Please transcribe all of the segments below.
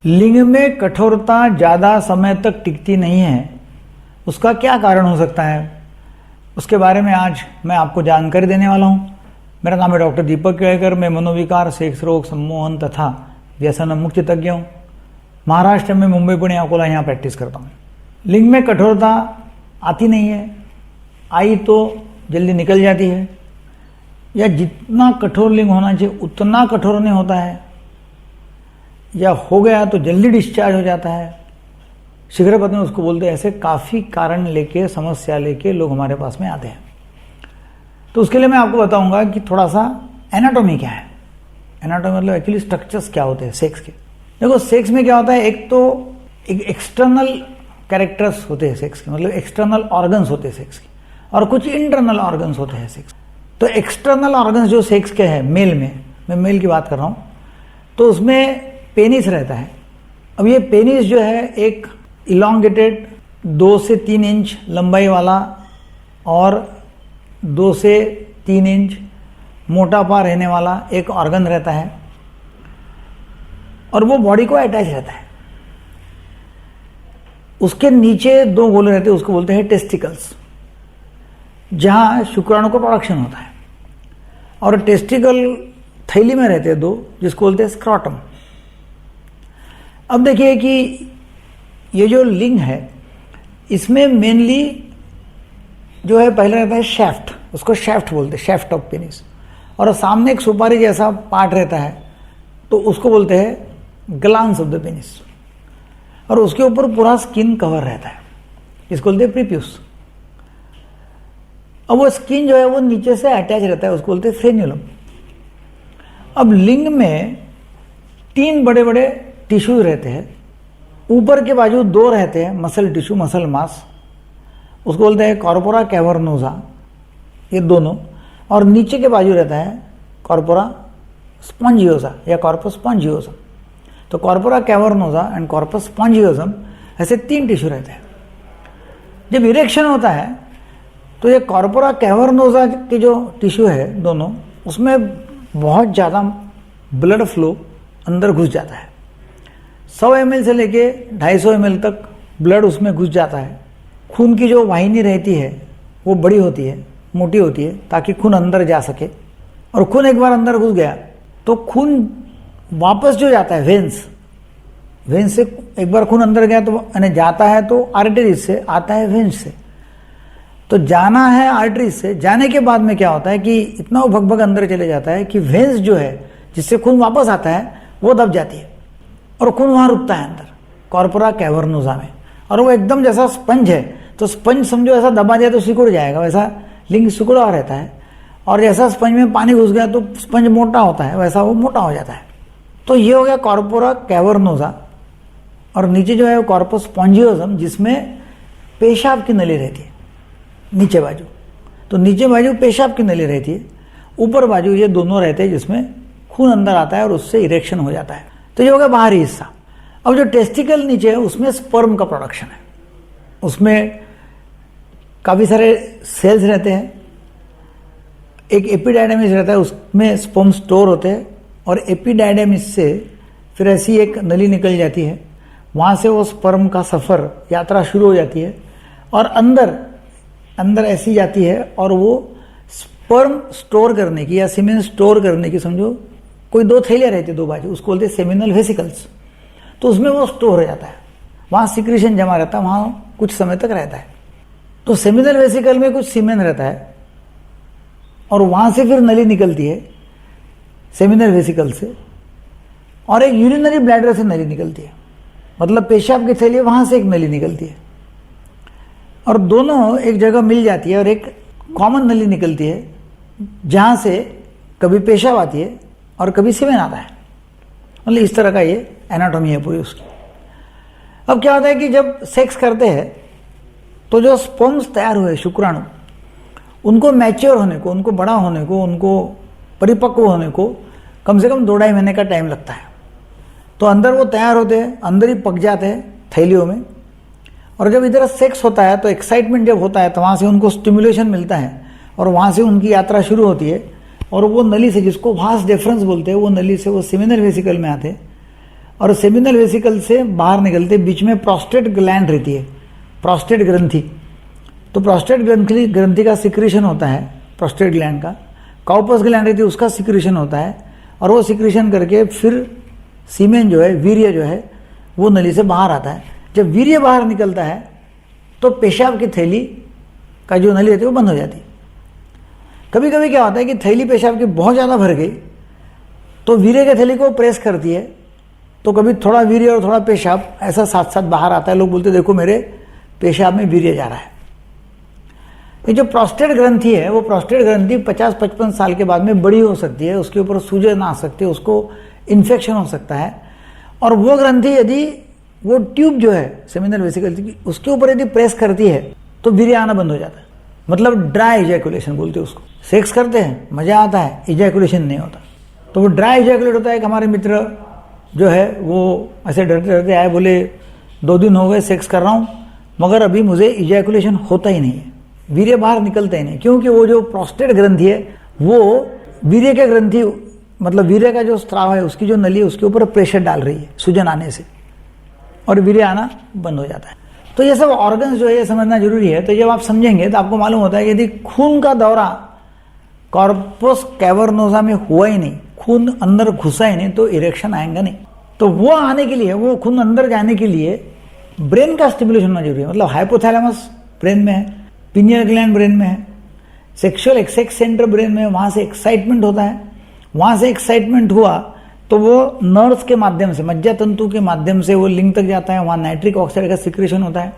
लिंग में कठोरता ज़्यादा समय तक टिकती नहीं है, उसका क्या कारण हो सकता है, उसके बारे में आज मैं आपको जानकारी देने वाला हूँ। मेरा नाम है डॉक्टर दीपक केळकर। मैं मनोविकार, सेक्स रोग, सम्मोहन तथा व्यसन मुक्ति तज्ञ हूँ। महाराष्ट्र में मुंबई, पुणे, अकोला यहाँ प्रैक्टिस करता हूँ। लिंग में कठोरता आती नहीं है, आई तो जल्दी निकल जाती है, या जितना कठोर लिंग होना चाहिए उतना कठोर नहीं होता है, या हो गया तो जल्दी डिस्चार्ज हो जाता है, शीघ्रपतन उसको बोलते हैं। ऐसे काफ़ी कारण लेके, समस्या लेके लोग हमारे पास में आते हैं। तो उसके लिए मैं आपको बताऊंगा कि थोड़ा सा एनाटॉमी क्या है। एनाटॉमी मतलब एक्चुअली स्ट्रक्चर्स क्या होते हैं सेक्स के। देखो, सेक्स में क्या होता है, एक तो एक एक्सटर्नल कैरेक्टर्स होते हैं सेक्स के, मतलब एक्सटर्नल ऑर्गन्स होते हैं सेक्स के, और कुछ इंटरनल ऑर्गन्स होते हैं सेक्स। तो एक्सटर्नल ऑर्गन्स जो सेक्स के हैं, मेल में, मैं मेल की बात कर रहा हूँ, तो उसमें पेनिस रहता है। अब ये पेनिस जो है एक इलॉन्गेटेड 2 से 3 इंच लंबाई वाला और 2 से 3 इंच मोटापा रहने वाला एक ऑर्गन रहता है, और वो बॉडी को अटैच रहता है। उसके नीचे 2 गोले रहते हैं, उसको बोलते हैं टेस्टिकल्स, जहां शुक्राणु का प्रोडक्शन होता है। और टेस्टिकल थैली में रहते हैं 2, जिसको बोलते हैं स्क्रॉटम। अब देखिए कि ये जो लिंग है, इसमें मेनली जो है पहले रहता है शैफ्ट, उसको शैफ्ट बोलते हैं, शैफ्ट ऑफ पेनिस। और सामने एक सुपारी जैसा पार्ट रहता है, तो उसको बोलते हैं ग्लांस ऑफ द पेनिस। और उसके ऊपर पूरा स्किन कवर रहता है, इसको बोलते हैं प्रीप्यूस। अब वो स्किन जो है वो नीचे से अटैच रहता है, उसको बोलते हैं फ्रेन्यूलम। अब लिंग में 3 बड़े बड़े टिश्यूज रहते हैं। ऊपर के बाजू 2 रहते हैं मसल टिश्यू, मसल मास, उसको बोलते हैं कॉर्पोरा कैवर्नोसा, ये दोनों। और नीचे के बाजू रहता है कॉर्पोरा स्पॉन्जियोसा या कॉर्पस स्पॉन्जियोसम। तो corpora cavernosa and corpus spongiosum, ऐसे 3 टिश्यू रहते हैं। जब इरेक्शन होता है तो ये कॉर्पोरा कैवर्नोसा के जो टिश्यू है दोनों, उसमें बहुत ज़्यादा ब्लड फ्लो अंदर घुस जाता है। 100 ml से लेके 250 ml तक ब्लड उसमें घुस जाता है। खून की जो वाहिनी रहती है वो बड़ी होती है, मोटी होती है, ताकि खून अंदर जा सके। और खून एक बार अंदर घुस गया तो खून वापस जो जाता है वेन्स से एक बार खून अंदर गया तो यानी जाता है तो आर्टरीज से, आता है वेन्स से। तो जाना है आर्टरीज से, जाने के बाद में क्या होता है कि इतना वो भग अंदर चले जाता है कि वेन्स जो है जिससे खून वापस आता है वो दब जाती है, और खून वहां रुकता है अंदर कॉर्पोरा कैवर्नोसा में। और वो एकदम जैसा स्पंज है, तो स्पंज समझो ऐसा दबा दिया तो सिकुड़ जाएगा, वैसा लिंग सिकुड़ा रहता है। और जैसा स्पंज में पानी घुस गया तो स्पंज मोटा होता है, वैसा वो मोटा हो जाता है। तो ये हो गया कॉर्पोरा कैवर्नोसा। और नीचे जो है वो कॉर्पस स्पॉन्जियोसम, जिसमें पेशाब की नली रहती है नीचे बाजू। तो नीचे बाजू पेशाब की नली रहती है, ऊपर बाजू ये दोनों रहते हैं जिसमें खून अंदर आता है और उससे इरेक्शन हो जाता है। तो ये हो गया बाहरी हिस्सा। अब जो टेस्टिकल नीचे है उसमें स्पर्म का प्रोडक्शन है, उसमें काफ़ी सारे सेल्स रहते हैं। एक एपिडायडेमिस रहता है, उसमें स्पर्म स्टोर होते हैं, और एपिडायडेमिस से फिर ऐसी एक नली निकल जाती है, वहाँ से वो स्पर्म का सफ़र, यात्रा शुरू हो जाती है, और अंदर ऐसी जाती है, और वो स्पर्म स्टोर करने की या सीमेन स्टोर करने की, समझो कोई 2 थैलियाँ रहती है 2 बाजू, उसको बोलते हैं सेमिनल वेसिकल्स। तो उसमें वो स्टोर हो जाता है, वहाँ सिक्रीशन जमा रहता है, वहाँ कुछ समय तक रहता है। तो सेमिनल वेसिकल में कुछ सीमेन रहता है, और वहाँ से फिर नली निकलती है सेमिनल वेसिकल से, और एक यूरिनरी ब्लैडर से नली निकलती है, मतलब पेशाब की थैली, वहाँ से एक नली निकलती है, और दोनों एक जगह मिल जाती है, और एक कॉमन नली निकलती है, जहाँ से कभी पेशाब आती है और कभी सीमेन आता है। मतलब इस तरह का ये एनाटॉमी है पूरी उसकी। अब क्या होता है कि जब सेक्स करते हैं तो जो स्पर्म्स तैयार हुए, शुक्राणु, उनको मैच्योर होने को, उनको बड़ा होने को, उनको परिपक्व होने को कम से कम 2-2.5 महीने का टाइम लगता है। तो अंदर वो तैयार होते हैं, अंदर ही पक जाते हैं थैलियों में। और जब इधर सेक्स होता है तो एक्साइटमेंट जब होता है तो वहाँ से उनको स्टिमुलेशन मिलता है, और वहाँ से उनकी यात्रा शुरू होती है, और वो नली से, जिसको वास डिफरेंस बोलते हैं, वो नली से वो सेमिनल वेसिकल में आते हैं, और सेमिनल वेसिकल से बाहर निकलते बीच में प्रोस्टेट ग्लैंड रहती है, प्रोस्टेट ग्रंथि। तो प्रोस्टेट ग्रंथि का सिक्रीशन होता है, प्रोस्टेट ग्लैंड का। काउपस ग्लैंड रहती है, उसका सिक्रीशन होता है, और वो सिक्रीशन करके फिर सीमेन जो है, वीर्य जो है, वो नली से बाहर आता है। जब वीर्य बाहर निकलता है तो पेशाब की थैली का जो नली रहती है वो बंद हो जाती है। कभी कभी क्या होता है कि थैली पेशाब की बहुत ज़्यादा भर गई तो वीर्य की थैली को प्रेस करती है, तो कभी थोड़ा वीर्य और थोड़ा पेशाब ऐसा साथ साथ बाहर आता है। लोग बोलते देखो मेरे पेशाब में वीर्य जा रहा है। ये जो प्रोस्टेट ग्रंथि है, वो प्रोस्टेट ग्रंथि 50-55 साल के बाद में बड़ी हो सकती है, उसके ऊपर सूजन आ सकती है, उसको इन्फेक्शन हो सकता है। और वो ग्रंथि यदि वो ट्यूब जो है सेमिनल वेसिकल की, उसके ऊपर यदि प्रेस करती है तो वीर्य आना बंद हो जाता है। मतलब ड्राई इजैकुलेशन बोलते हैं उसको। सेक्स करते हैं, मजा आता है, इजैकुलेशन नहीं होता। तो वो ड्राई इजैकुलेट होता है। कि हमारे मित्र जो है वो ऐसे डरते डरते आए, बोले 2 दिन हो गए सेक्स कर रहा हूँ मगर अभी मुझे इजैकुलेशन होता ही नहीं है, वीर्य बाहर निकलता ही नहीं। क्योंकि वो जो प्रोस्टेट ग्रंथि है वो वीर्य के ग्रंथि, मतलब वीर्य का जो स्त्राव है उसकी जो नली है उसके ऊपर प्रेशर डाल रही है सूजन आने से, और वीर्य आना बंद हो जाता है। तो ये सब ऑर्गन्स जो है ये समझना जरूरी है। तो जब आप समझेंगे तो आपको मालूम होता है कि यदि खून का दौरा कॉर्पस कैवर्नोसा में हुआ ही नहीं, खून अंदर घुसा ही नहीं, तो इरेक्शन आएगा नहीं। तो वो आने के लिए, वो खून अंदर जाने के लिए ब्रेन का स्टिमुलेशन होना जरूरी है। मतलब हाइपोथैलेमस ब्रेन में है, पिनियल ग्लैंड ब्रेन में है, सेक्सुअल एक्सेस सेंटर ब्रेन में है, वहाँ से एक्साइटमेंट होता है। वहाँ से एक्साइटमेंट हुआ तो वो नर्व्स के माध्यम से, मज्जा तंतु के माध्यम से वो लिंग तक जाता है। वहाँ नाइट्रिक ऑक्साइड का सिक्रेशन होता है,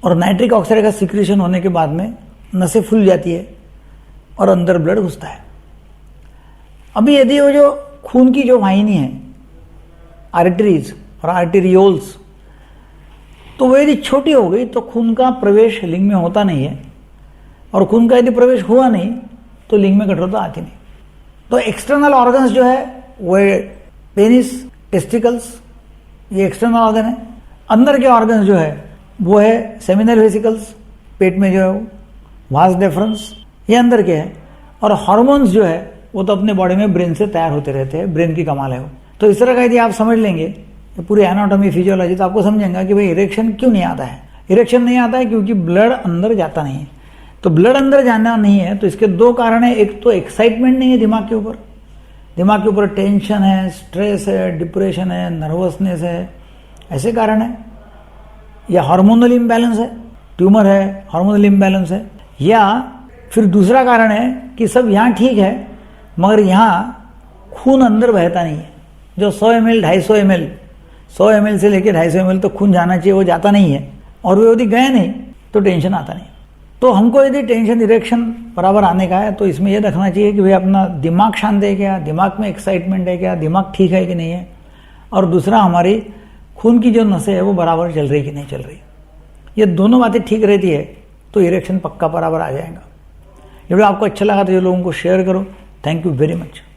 और नाइट्रिक ऑक्साइड का सिक्रेशन होने के बाद में नसें फूल जाती है और अंदर ब्लड घुसता है। अभी यदि वो जो खून की जो वाहिनी है, आर्टरीज और आर्टेरियोल्स, तो वो यदि छोटी हो गई तो खून का प्रवेश लिंग में होता नहीं है, और खून का यदि प्रवेश हुआ नहीं तो लिंग में कठोरता आती नहीं। तो एक्सटर्नल ऑर्गन्स जो है वो पेनिस, टेस्टिकल्स, ये एक्सटर्नल ऑर्गन है। अंदर के ऑर्गन्स जो है वो है सेमिनल वेसिकल्स, पेट में जो है वो वास डेफरेंस, ये अंदर के है। और हार्मोन्स जो है वो तो अपने बॉडी में ब्रेन से तैयार होते रहते हैं, ब्रेन की कमाल है वो। तो इस तरह का यदि आप समझ लेंगे पूरी एनाटॉमी फिजियोलॉजी, तो आपको समझेंगे कि भाई इरेक्शन क्यों नहीं आता है। इरेक्शन नहीं आता है क्योंकि ब्लड अंदर जाता नहीं है। तो ब्लड अंदर जाना नहीं है तो इसके 2 कारण है। एक तो एक्साइटमेंट नहीं है दिमाग के ऊपर, दिमाग के ऊपर टेंशन है, स्ट्रेस है, डिप्रेशन है, नर्वसनेस है, ऐसे कारण है। या हार्मोनल इम्बैलेंस है, ट्यूमर है, हार्मोनल इम्बैलेंस है। या फिर दूसरा कारण है कि सब यहाँ ठीक है मगर यहाँ खून अंदर बहता नहीं है। जो 100 ml 250 ml 100 ml से लेकर 250 ml तो खून जाना चाहिए, वो जाता नहीं है। और वो यदि गए नहीं तो टेंशन आता नहीं। तो हमको यदि टेंशन, इरेक्शन बराबर आने का है तो इसमें यह रखना चाहिए कि भाई अपना दिमाग शांत है क्या, दिमाग में एक्साइटमेंट है क्या, दिमाग ठीक है कि नहीं है, और दूसरा हमारी खून की जो नसें है वो बराबर चल रही कि नहीं चल रही। ये दोनों बातें ठीक रहती है तो इरेक्शन पक्का बराबर आ जाएगा। ये वीडियो आपको अच्छा लगा तो ये लोगों को शेयर करो। Thank you very much.